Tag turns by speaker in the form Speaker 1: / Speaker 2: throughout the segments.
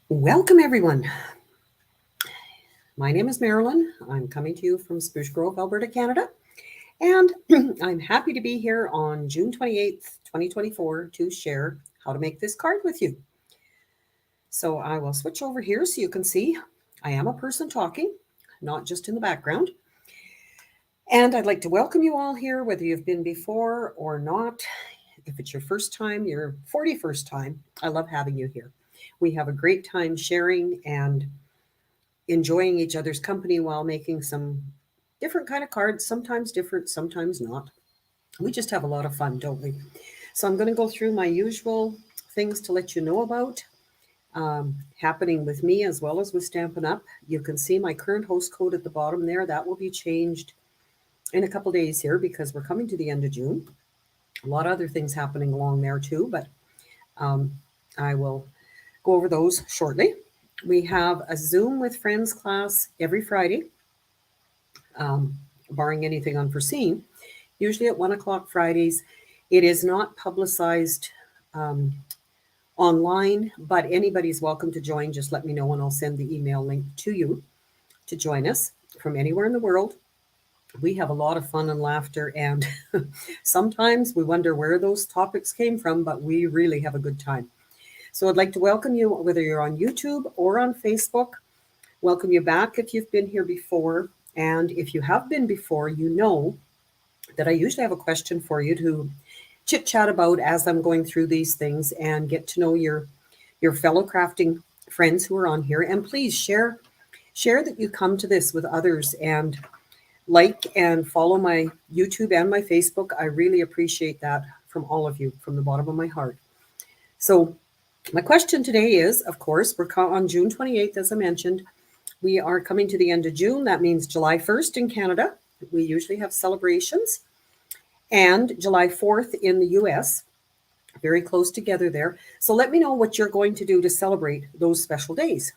Speaker 1: Welcome, everyone. My name is Marilyn. I'm coming to you from Spruce Grove, Alberta, Canada. And I'm happy to be here on June 28th, 2024 to share how to make this card with you. So I will switch over here so you can see I am a person talking, not just in the background. And I'd like to welcome you all here, whether you've been before or not. If it's your first time, your 41st time, I love having you here. We have a great time sharing and enjoying each other's company while making some different kind of cards, sometimes different, sometimes not. We just have a lot of fun, don't we? So I'm going to go through my usual things to let you know about happening with me as well as with Stampin' Up. You can see my current host code at the bottom there. That will be changed in a couple days here because we're coming to the end of June. A lot of other things happening along there too, but I will go over those shortly. We have a Zoom with Friends class every Friday, barring anything unforeseen, usually at 1 o'clock Fridays. It is not publicized online, but anybody's welcome to join. Just let me know and I'll send the email link to you to join us from anywhere in the world. We have a lot of fun and laughter, and sometimes we wonder where those topics came from, but we really have a good time. So I'd like to welcome you, whether you're on YouTube or on Facebook. Welcome you back if you've been here before. And if you have been before, you know that I usually have a question for you to chit chat about as I'm going through these things and get to know your fellow crafting friends who are on here. And please share that you come to this with others and like and follow my YouTube and my Facebook. I really appreciate that from all of you from the bottom of my heart. So my question today is, of course, we're on June 28th, as I mentioned. We are coming to the end of June. That means July 1st in Canada. We usually have celebrations. And July 4th in the US, very close together there. So let me know what you're going to do to celebrate those special days.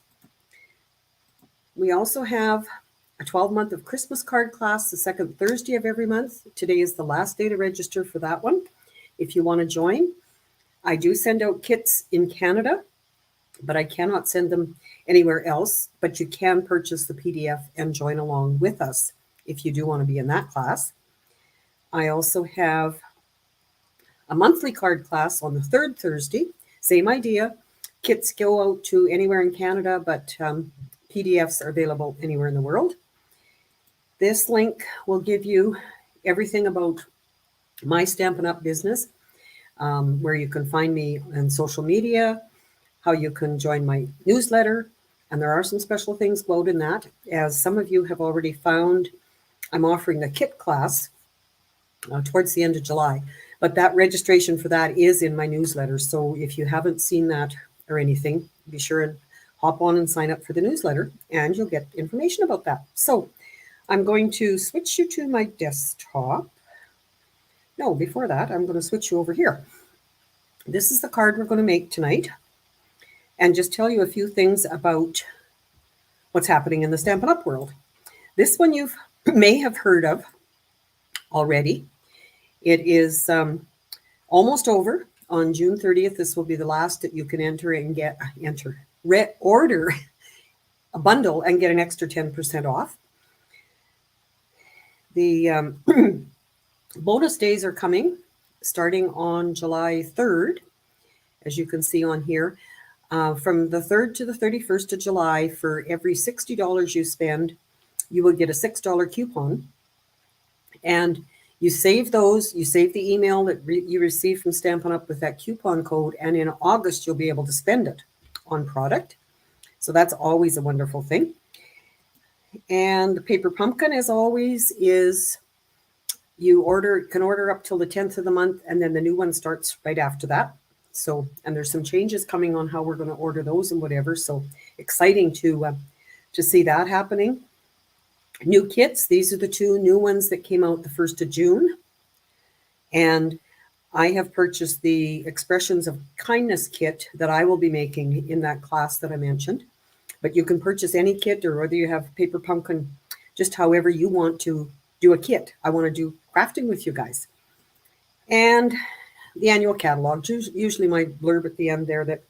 Speaker 1: We also have a 12-month of Christmas card class, the second Thursday of every month. Today is the last day to register for that one. If you want to join, I do send out kits in Canada, but I cannot send them anywhere else. But you can purchase the PDF and join along with us if you do want to be in that class. I also have a monthly card class on the third Thursday. Same idea. Kits go out to anywhere in Canada, but PDFs are available anywhere in the world. This link will give you everything about my Stampin' Up business, where you can find me on social media, how you can join my newsletter, and there are some special things about in that. As some of you have already found, I'm offering a kit class towards the end of July, but that registration for that is in my newsletter. So if you haven't seen that or anything, be sure and hop on and sign up for the newsletter and you'll get information about that. So I'm going to switch you to my desktop. No, before that, I'm going to switch you over here. This is the card we're going to make tonight and just tell you a few things about what's happening in the Stampin' Up world. This one you may have heard of already. It is almost over. On June 30th, this will be the last that you can order a bundle and get an extra 10% off. The bonus days are coming starting on July 3rd, as you can see on here. From the 3rd to the 31st of July, for every $60 you spend, you will get a $6 coupon. And you save those, you save the email that you receive from Stampin' Up with that coupon code, and in August, you'll be able to spend it on product. So that's always a wonderful thing. And the paper pumpkin, as always, is you can order up till the 10th of the month, and then the new one starts right after that. So, and there's some changes coming on how we're going to order those and whatever. So exciting to see that happening. New kits. These are the two new ones that came out the 1st of June. And I have purchased the Expressions of Kindness kit that I will be making in that class that I mentioned. But you can purchase any kit, or whether you have paper pumpkin, just however you want to do a kit. I want to do crafting with you guys. And the annual catalog, usually my blurb at the end there that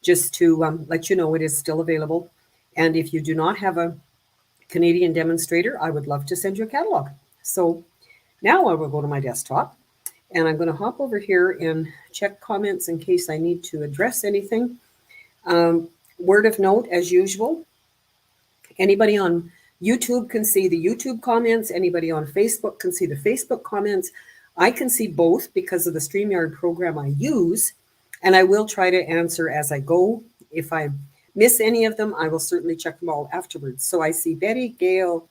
Speaker 1: just to let you know it is still available. And if you do not have a Canadian demonstrator, I would love to send you a catalog. So now I will go to my desktop and I'm going to hop over here and check comments in case I need to address anything. Word of note, as usual, anybody on YouTube can see the YouTube comments. Anybody on Facebook can see the Facebook comments. I can see both because of the StreamYard program I use, and I will try to answer as I go. If I miss any of them, I will certainly check them all afterwards. So I see Betty, Gail,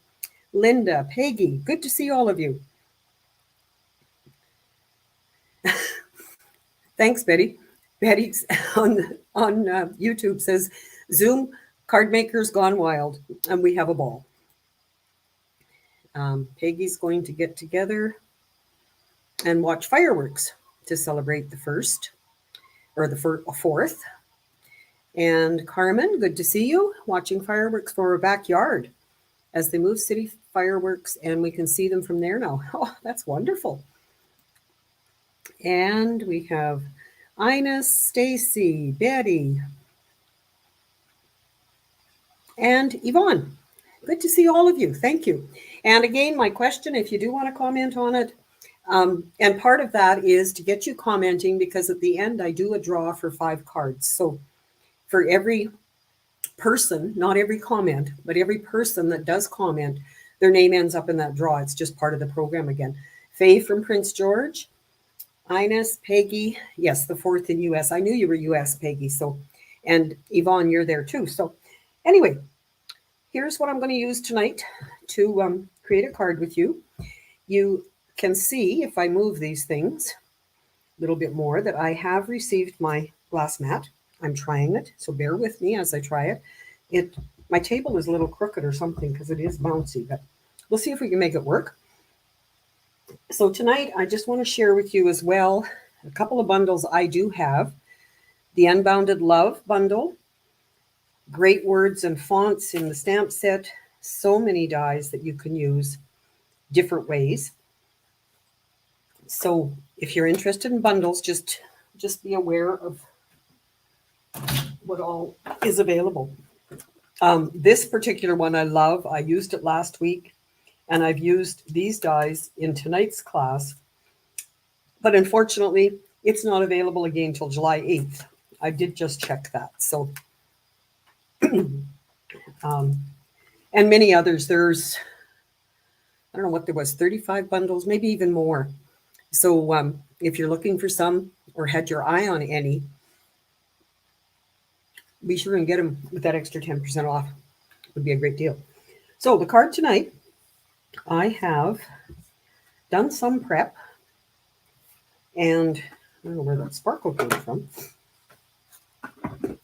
Speaker 1: Linda, Peggy. Good to see all of you. Thanks, Betty. Betty on YouTube says, Zoom card makers gone wild, and we have a ball. Peggy's going to get together and watch fireworks to celebrate the first or the fourth. And Carmen, good to see you, watching fireworks from our backyard as they move city fireworks, and we can see them from there now. Oh, that's wonderful. And we have Ines, Stacy, Betty, and Yvonne. Good to see all of you. Thank you. And again, my question, if you do want to comment on it, and part of that is to get you commenting, because at the end I do a draw for 5 cards. So for every person, not every comment, but every person that does comment, their name ends up in that draw. It's just part of the program again. Faye from Prince George, Ines, Peggy, yes, the 4th in US. I knew you were US, Peggy. So, and Yvonne, you're there too. So anyway, here's what I'm going to use tonight to create a card with you. You can see, if I move these things a little bit more, that I have received my glass mat. I'm trying it, so bear with me as I try it. My table is a little crooked or something because it is bouncy, but we'll see if we can make it work. So tonight, I just want to share with you as well a couple of bundles I do have. The Unbounded Love bundle, great words and fonts in the stamp set, so many dies that you can use different ways. So if you're interested in bundles, just be aware of what all is available. This particular one I love. I used it last week, and I've used these dies in tonight's class. But unfortunately, it's not available again till July 8th. I did just check that. So, and many others. There's, I don't know what there was, 35 bundles, maybe even more. So if you're looking for some or had your eye on any, be sure and get them with that extra 10% off. It would be a great deal. So the card tonight, I have done some prep, and I don't know where that sparkle came from.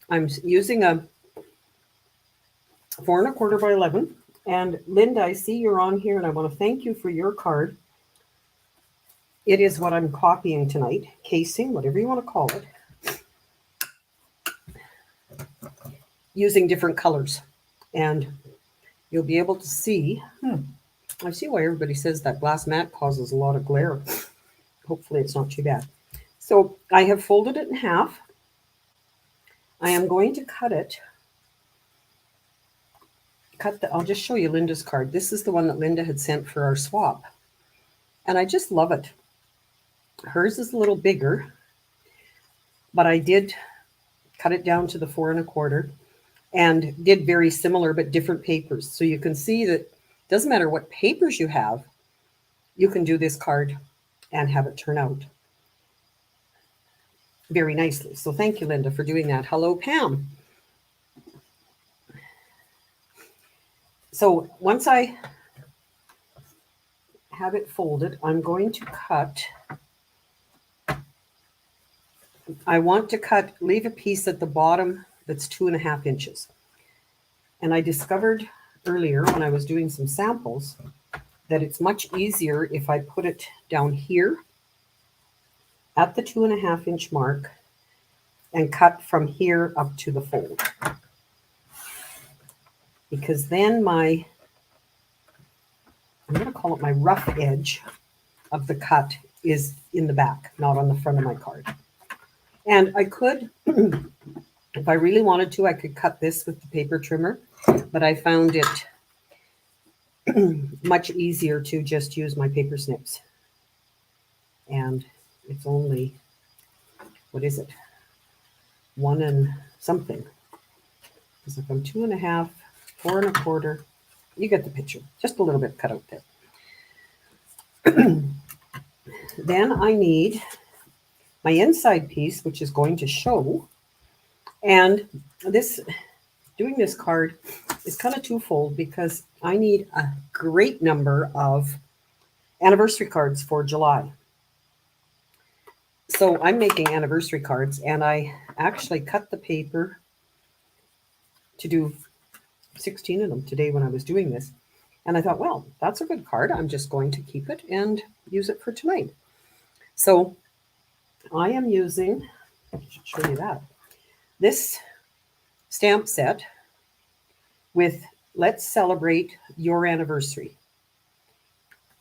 Speaker 1: I'm using a 4 1/4 by 11. And Linda, I see you're on here, and I want to thank you for your card. It is what I'm copying tonight, casing, whatever you want to call it, using different colors. And you'll be able to see, I see why everybody says that glass mat causes a lot of glare. Hopefully it's not too bad. So I have folded it in half. I am going to cut it. I'll just show you Linda's card. This is the one that Linda had sent for our swap. And I just love it. Hers is a little bigger, but I did cut it down to the 4 1/4 and did very similar but different papers. So you can see that it doesn't matter what papers you have, you can do this card and have it turn out very nicely. So thank you, Linda, for doing that. Hello, Pam. So once I have it folded, I'm going to cut. I want to leave a piece at the bottom that's 2.5 inches. And I discovered earlier when I was doing some samples that it's much easier if I put it down here at the 2.5 inch mark and cut from here up to the fold. Because then I'm going to call it my rough edge of the cut is in the back, not on the front of my card. And I could If I really wanted to, I could cut this with the paper trimmer, but I found it much easier to just use my paper snips. And it's only, what is it? 1 and something. Because if I'm 2.5, 4 1/4, you get the picture. Just a little bit cut out there. Then I need my inside piece, which is going to show. And this, doing this card is kind of twofold because I need a great number of anniversary cards for July. So I'm making anniversary cards, and I actually cut the paper to do 16 of them today when I was doing this. And I thought, well, that's a good card. I'm just going to keep it and use it for tonight. So I am using, I should show you that, this stamp set with Let's Celebrate Your Anniversary.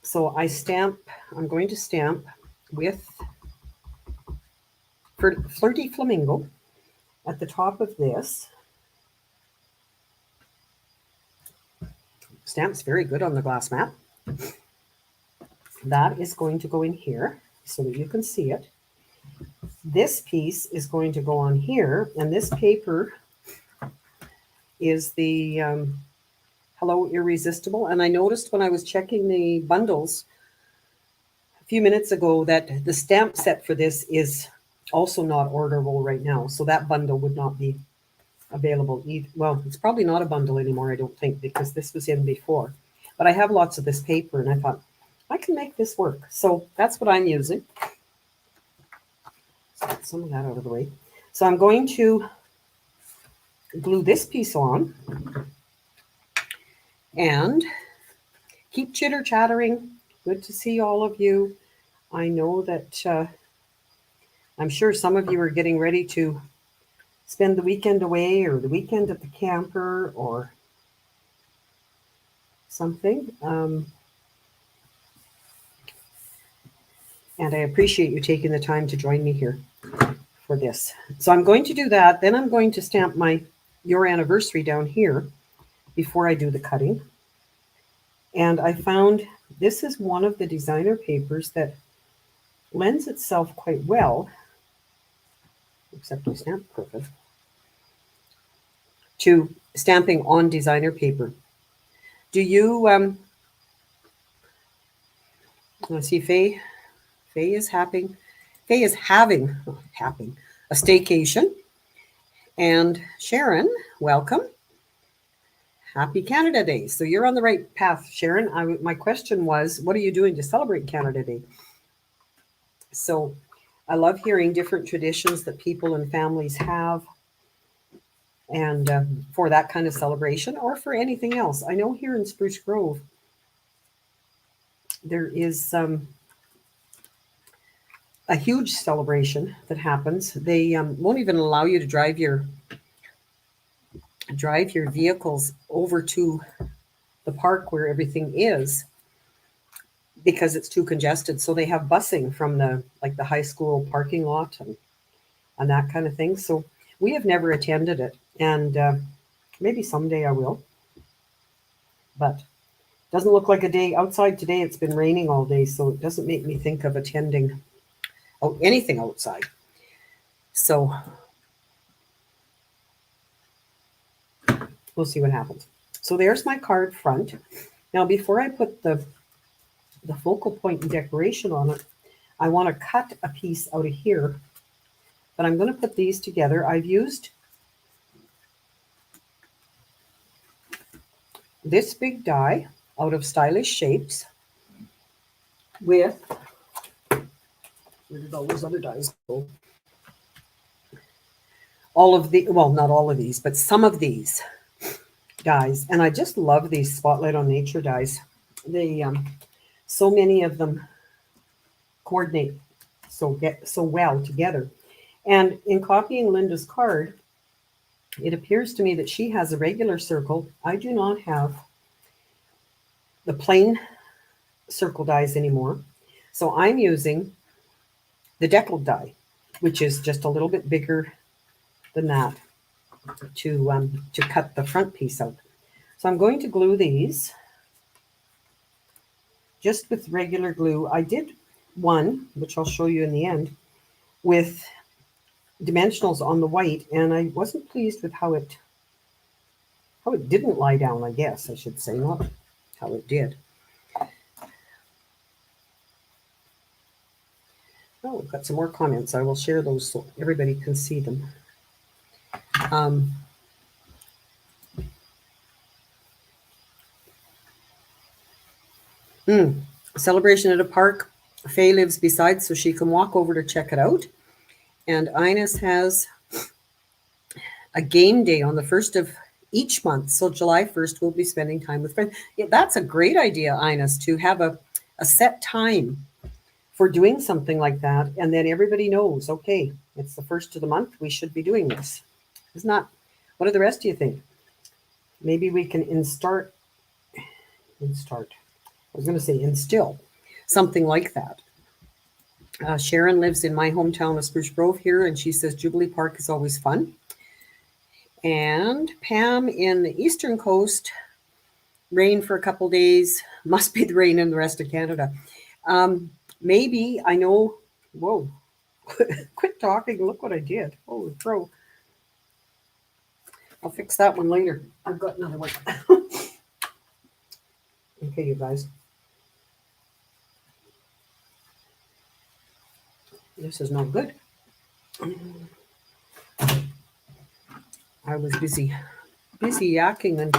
Speaker 1: So I'm going to stamp with Flirty Flamingo at the top of this. Stamps very good on the glass mat. That is going to go in here so that you can see it. This piece is going to go on here, and this paper is the Hello Irresistible. And I noticed when I was checking the bundles a few minutes ago that the stamp set for this is also not orderable right now. So that bundle would not be available either. Well, it's probably not a bundle anymore, I don't think, because this was in before. But I have lots of this paper, and I thought, I can make this work. So that's what I'm using. Let's get some of that out of the way. So I'm going to glue this piece on and keep chitter chattering. Good to see all of you. I know that I'm sure some of you are getting ready to spend the weekend away, or the weekend at the camper, or something. And I appreciate you taking the time to join me here for this. So I'm going to do that. Then I'm going to stamp my Your Anniversary down here before I do the cutting. And I found this is one of the designer papers that lends itself quite well, except I stamped perfect, to stamping on designer paper. Do you, let's see, Faye is having a staycation. And Sharon, welcome. Happy Canada Day. So you're on the right path, Sharon. My question was, what are you doing to celebrate Canada Day? So I love hearing different traditions that people and families have, and for that kind of celebration or for anything else. I know here in Spruce Grove, there is a huge celebration that happens. They won't even allow you to drive your vehicles over to the park where everything is because it's too congested. So they have busing from the high school parking lot and that kind of thing. So we have never attended it, and maybe someday I will. But it doesn't look like a day outside today. It's been raining all day, so it doesn't make me think of attending anything outside. So we'll see what happens. So there's my card front. Now, before I put the focal point and decoration on it, I want to cut a piece out of here, but I'm going to put these together. I've used this big die out of Stylish Shapes with, where did all those other dies go? All of the, well, not all of these, but some of these dies. And I just love these Spotlight on Nature dies. They, so many of them coordinate so well together. And in copying Linda's card, it appears to me that she has a regular circle. I do not have the plain circle dies anymore. So I'm using the deckled die, which is just a little bit bigger than that. to cut the front piece out. So I'm going to glue these just with regular glue. I did one, which I'll show you in the end, with dimensionals on the white, and I wasn't pleased with how it didn't lie down, I guess I should say, not how it did. Oh, we've got some more comments. I will share those so everybody can see them. Celebration at a park. Faye lives beside, so she can walk over to check it out. And Ines has a game day on the 1st of each month. So July 1st, we'll be spending time with friends. Yeah, that's a great idea, Ines, to have a set time for doing something like that. And then everybody knows, okay, it's the 1st of the month. We should be doing this. Isn't that, what do the rest of you think? Maybe we can instill something like that. Sharon lives in my hometown of Spruce Grove here, and she says Jubilee Park is always fun. And Pam in the Eastern Coast, rain for a couple days, must be the rain in the rest of Canada. Maybe, I know, whoa, quit talking, look what I did. Holy crow. I'll fix that one later. I've got another one. Okay, you guys. This is not good. I was busy yakking, and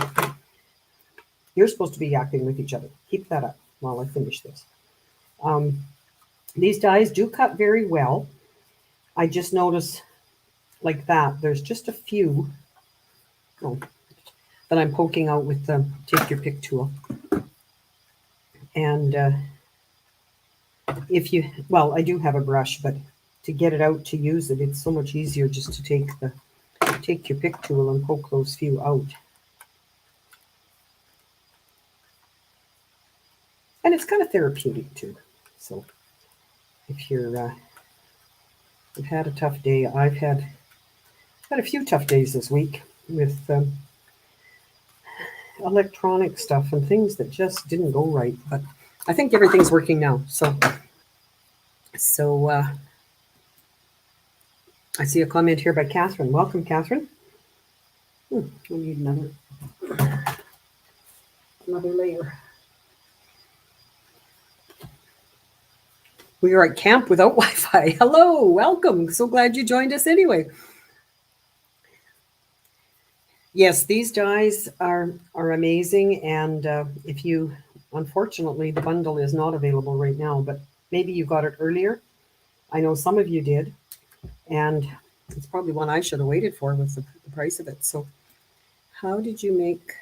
Speaker 1: you're supposed to be yakking with each other. Keep that up while I finish this. These dies do cut very well. I just notice like that, there's just a few that I'm poking out with the take your pick tool. And I do have a brush, but to get it out to use it, it's so much easier just to take your pick tool and poke those few out. And it's kind of therapeutic too. So if you're you've had a tough day, I've had a few tough days this week with electronic stuff and things that just didn't go right. But I think everything's working now. So I see a comment here by Catherine. Welcome, Catherine. We need another layer. We are at camp without Wi-Fi. Hello, welcome. So glad you joined us anyway. Yes, these dies are amazing. And if you, unfortunately, the bundle is not available right now, but maybe you got it earlier. I know some of you did. And it's probably one I should have waited for with the price of it. So how did you make,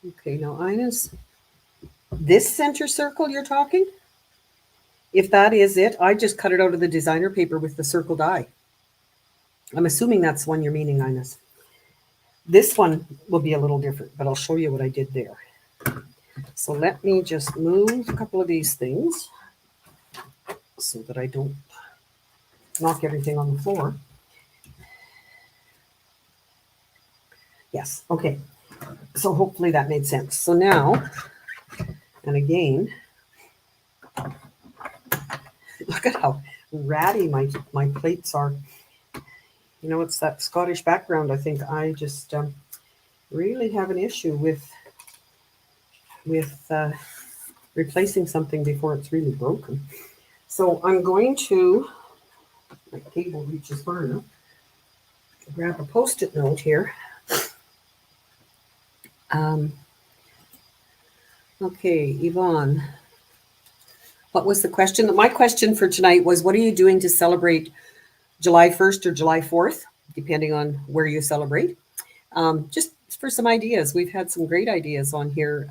Speaker 1: okay, now Ines, this center circle you're talking? If that is it, I just cut it out of the designer paper with the circle die. I'm assuming that's the one you're meaning, Ines. This one will be a little different, but I'll show you what I did there. So let me just move a couple of these things so that I don't knock everything on the floor. Yes, okay. So hopefully that made sense. So now, and again, look at how ratty my plates are. You know, it's that Scottish background. I think I just really have an issue with replacing something before it's really broken. So I'm going to, my cable reaches far enough, grab a Post-it note here. Okay, Yvonne. What was the question? My question for tonight was, what are you doing to celebrate July 1st or July 4th, depending on where you celebrate? Just for some ideas. We've had some great ideas on here.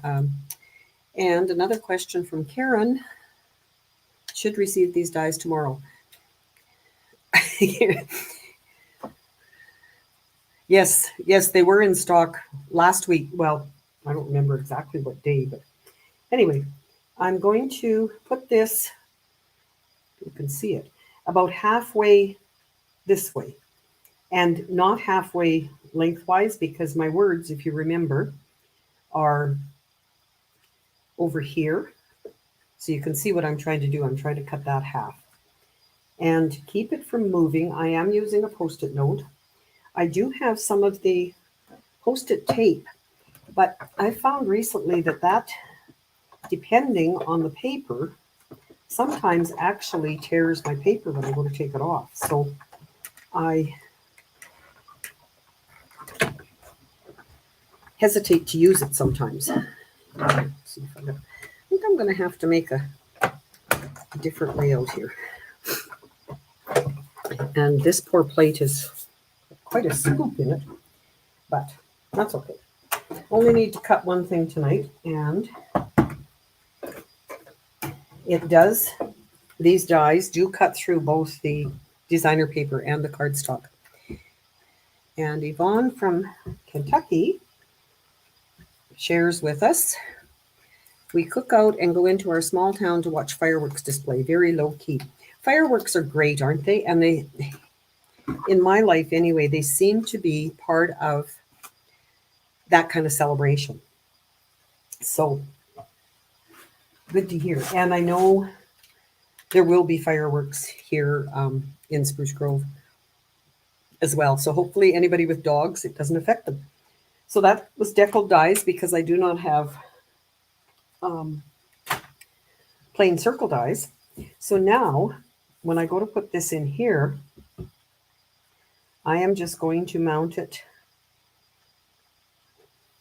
Speaker 1: And another question from Karen. Should receive these dies tomorrow. Yes, they were in stock last week. Well, I don't remember exactly what day, but anyway, I'm going to put this, you can see it, about halfway this way. and not halfway lengthwise, because my words, if you remember, are over here. So you can see what I'm trying to do. I'm trying to cut that half. And to keep it from moving, I am using a Post-it note. I do have some of the Post-it tape, but I found recently that depending on the paper, sometimes actually tears my paper when I go to take it off. So I hesitate to use it sometimes. Let's see if I think I'm going to have to make a different layout here. And this poor plate is quite a scoop in it, but that's okay. Only need to cut one thing tonight, and it does, these dies do cut through both the designer paper and the cardstock. And Yvonne from Kentucky shares with us, we cook out and go into our small town to watch fireworks display, very low key. Fireworks are great, aren't they? And they, in my life anyway, they seem to be part of that kind of celebration. So good to hear. And I know there will be fireworks here in Spruce Grove as well. So hopefully anybody with dogs, it doesn't affect them. So that was deckled dies, because I do not have plain circle dies. So now when I go to put this in here, I am just going to mount it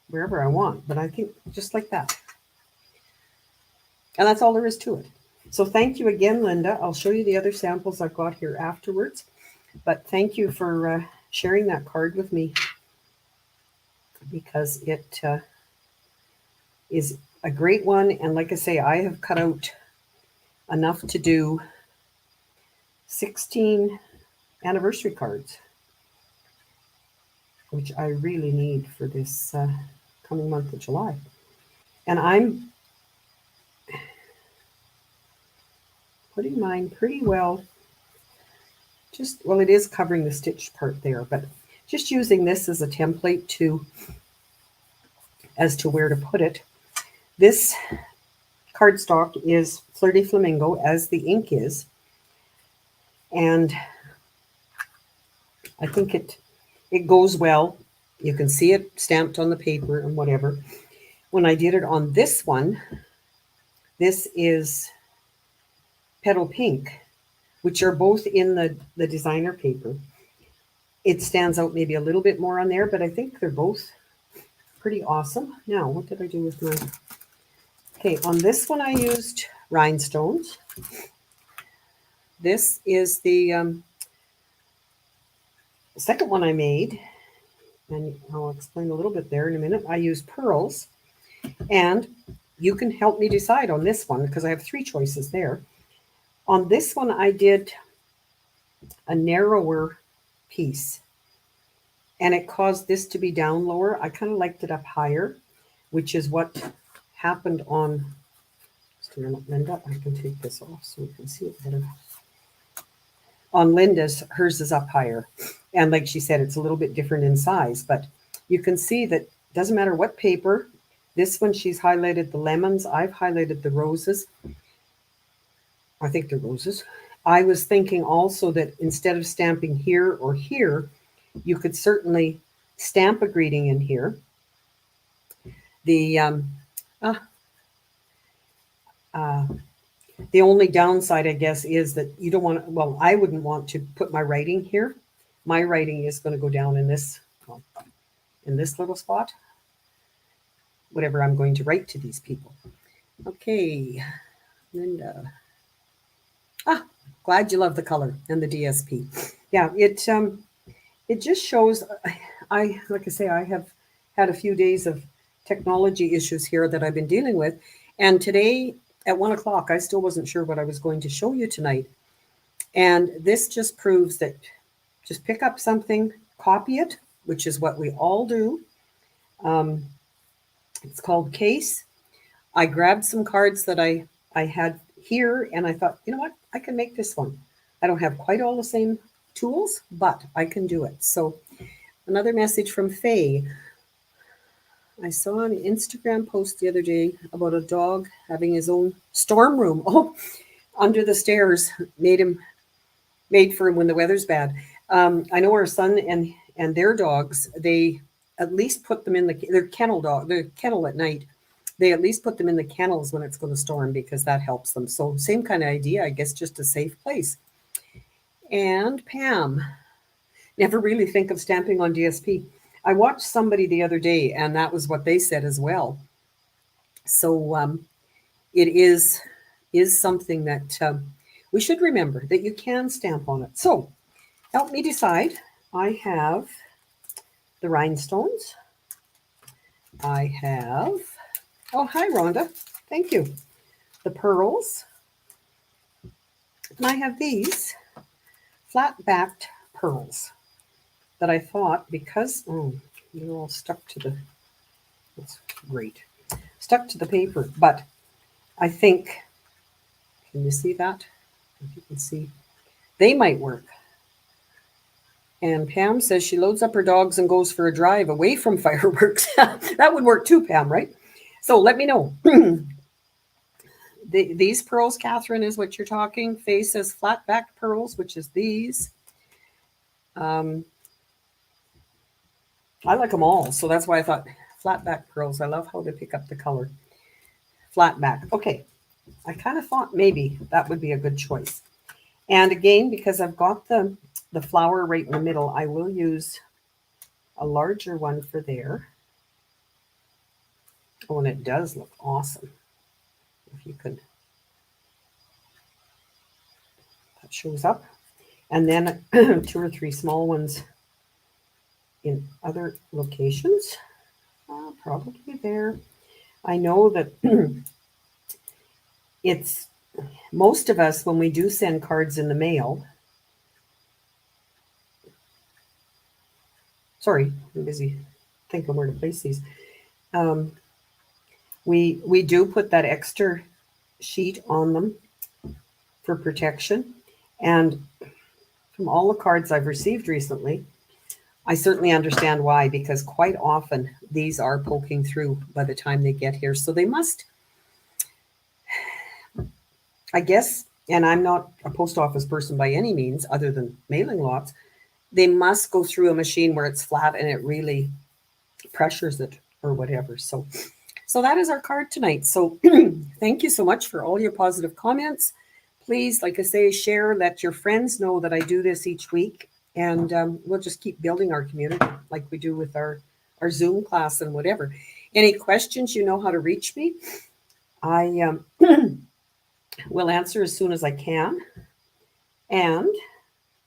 Speaker 1: wherever I want, but I think just like that. And that's all there is to it. So thank you again, Linda. I'll show you the other samples I've got here afterwards. But thank you for sharing that card with me, because it is a great one. And like I say, I have cut out enough to do 16 anniversary cards, which I really need for this coming month of July. And I'm putting mine pretty well, well, it is covering the stitched part there, but just using this as a template as to where to put it. This cardstock is Flirty Flamingo, as the ink is, and I think it goes well. You can see it stamped on the paper and whatever. When I did it on this one, this is Petal Pink, which are both in the designer paper. It stands out maybe a little bit more on there, but I think they're both pretty awesome. Now, what did I do with mine? Okay, on this one I used rhinestones. This is the second one I made, and I'll explain a little bit there in a minute. I used pearls, and you can help me decide on this one, because I have 3 choices there. On this one, I did a narrower piece, and it caused this to be down lower. I kind of liked it up higher, which is what happened on, just a minute, Linda, I can take this off so we can see it better. On Linda's, hers is up higher. And like she said, it's a little bit different in size, but you can see that doesn't matter what paper. This one, she's highlighted the lemons. I've highlighted the roses. I think they're roses. I was thinking also that instead of stamping here or here, you could certainly stamp a greeting in here. The only downside, I guess, is that you don't want to, well, I wouldn't want to put my writing here. My writing is going to go down in this little spot, whatever I'm going to write to these people. Okay, Linda. Glad you love the color and the DSP. Yeah, it just shows, like I say, I have had a few days of technology issues here that I've been dealing with. And today at 1 o'clock, I still wasn't sure what I was going to show you tonight. And this just proves that just pick up something, copy it, which is what we all do. It's called Case. I grabbed some cards that I had here, and I thought, you know what, I can make this one. I don't have quite all the same tools, but I can do it. So another message from Faye. I saw an Instagram post the other day about a dog having his own storm room. Oh, under the stairs, made for him when the weather's bad. I know our son and their dogs. They at least put them in their kennel at night. They at least put them in the kennels when it's going to storm because that helps them. So same kind of idea, I guess, just a safe place. And Pam, never really think of stamping on DSP. I watched somebody the other day, and that was what they said as well. So it is something that we should remember that you can stamp on it. So help me decide. I have the rhinestones. I have, oh, hi, Rhonda. Thank you. The pearls. And I have these flat-backed pearls that I thought because, they're all stuck to the, that's great, stuck to the paper. But I think, can you see that? If you can see, they might work. And Pam says she loads up her dogs and goes for a drive away from fireworks. That would work too, Pam, right? So let me know. These pearls, Catherine, is what you're talking. Faye says flat back pearls, which is these. I like them all, so that's why I thought flat back pearls. I love how they pick up the color. Flat back. Okay, I kind of thought maybe that would be a good choice. And again, because I've got the flower right in the middle, I will use a larger one for there. Oh, and it does look awesome. If you could, that shows up. And then 2 or 3 small ones in other locations. Probably there. I know that it's most of us, when we do send cards in the mail, sorry, I'm busy thinking where to place these. We do put that extra sheet on them for protection. And from all the cards I've received recently, I certainly understand why, because quite often these are poking through by the time they get here. So they must, I guess, and I'm not a post office person by any means, other than mailing lots, they must go through a machine where it's flat and it really pressures it or whatever. So that is our card tonight. So thank you so much for all your positive comments. Please, like I say, share, let your friends know that I do this each week. And we'll just keep building our community like we do with our Zoom class and whatever. Any questions, you know how to reach me. I will answer as soon as I can. And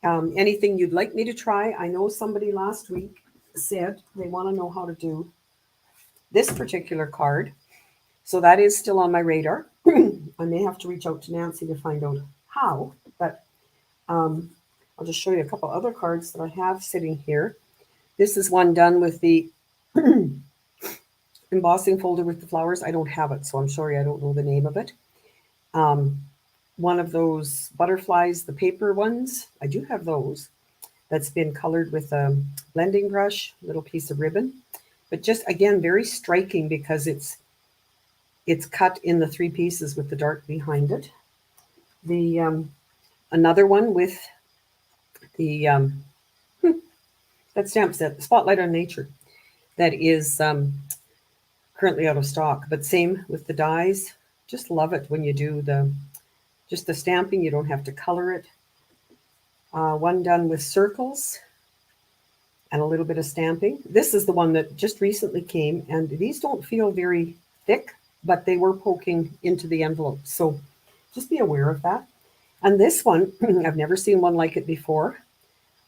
Speaker 1: anything you'd like me to try. I know somebody last week said they want to know how to do this particular card. So that is still on my radar. I may have to reach out to Nancy to find out how, but I'll just show you a couple other cards that I have sitting here. This is one done with the embossing folder with the flowers. I don't have it, so I'm sorry I don't know the name of it. One of those butterflies, the paper ones, I do have those. That's been colored with a blending brush, little piece of ribbon. But just, again, very striking because it's cut in the 3 pieces with the dark behind it. The another one with the that stamp set, Spotlight on Nature, that is currently out of stock. But same with the dies. Just love it when you do just the stamping. You don't have to color it. One done with circles and a little bit of stamping. This is the one that just recently came, and these don't feel very thick, but they were poking into the envelope. So just be aware of that. And this one, I've never seen one like it before,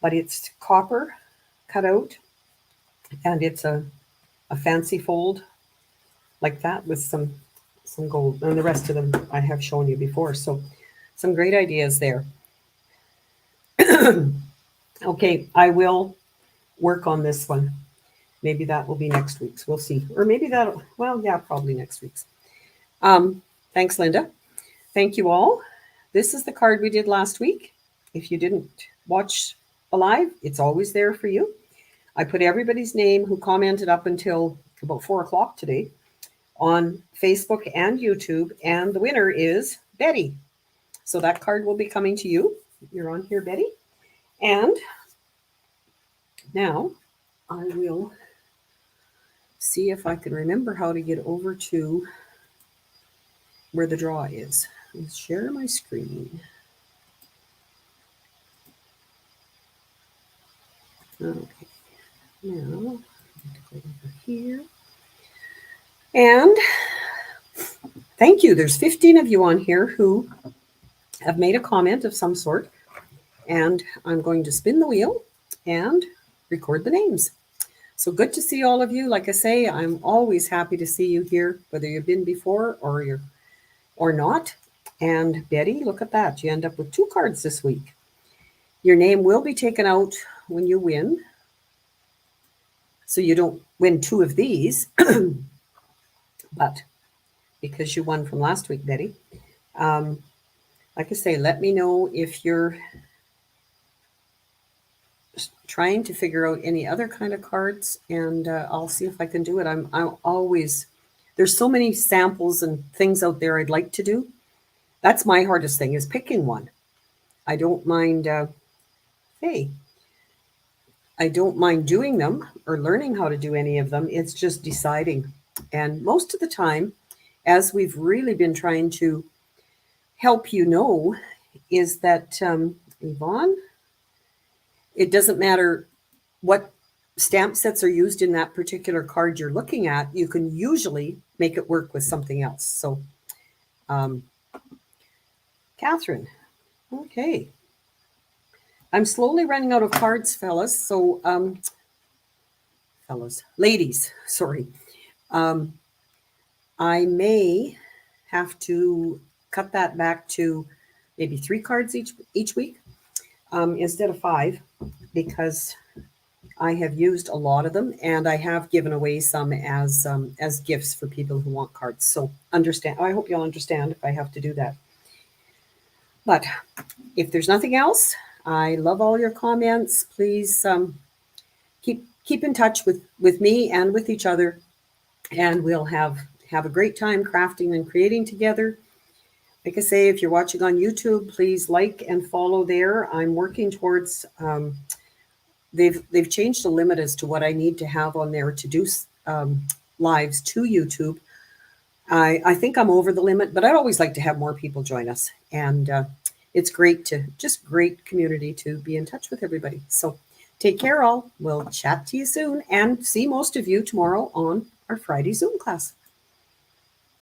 Speaker 1: but it's copper cut out, and it's a fancy fold like that with some gold. And the rest of them I have shown you before. So some great ideas there. Okay, I will work on this one. Maybe that will be next week's. We'll see. Or maybe that'll, well, yeah, probably next week's. Thanks, Linda. Thank you all. This is the card we did last week. If you didn't watch alive, it's always there for you. I put everybody's name who commented up until about 4 o'clock today on Facebook and YouTube, and the winner is Betty. So that card will be coming to you. You're on here, Betty. And now I will see if I can remember how to get over to where the draw is. Let's share my screen. Okay, now I'm going to go over here. And thank you. There's 15 of you on here who have made a comment of some sort. And I'm going to spin the wheel and record the names. So good to see all of you. Like I say, I'm always happy to see you here, whether you've been before or not. And Betty, look at that. You end up with 2 cards this week. Your name will be taken out when you win. So you don't win 2 of these, but because you won from last week, Betty. Like I say, let me know if you're trying to figure out any other kind of cards, and I'll see if I can do it. I'm always, there's so many samples and things out there I'd like to do. That's my hardest thing, is picking one. I don't mind, I don't mind doing them or learning how to do any of them. It's just deciding. And most of the time, as we've really been trying to help you know, is that, Yvonne, it doesn't matter what stamp sets are used in that particular card you're looking at, you can usually make it work with something else. So, Catherine, okay. I'm slowly running out of cards, fellas. So, ladies, sorry. I may have to cut that back to maybe 3 cards each week instead of 5, because I have used a lot of them, and I have given away some as gifts for people who want cards. So understand. I hope you'll understand if I have to do that. But if there's nothing else, I love all your comments. Please keep in touch with me and with each other, and we'll have a great time crafting and creating together. Like I say, if you're watching on YouTube, please like and follow there. I'm working towards, they've changed the limit as to what I need to have on there to do lives to YouTube. I think I'm over the limit, but I'd always like to have more people join us. And it's great community to be in touch with everybody. So take care all. We'll chat to you soon and see most of you tomorrow on our Friday Zoom class.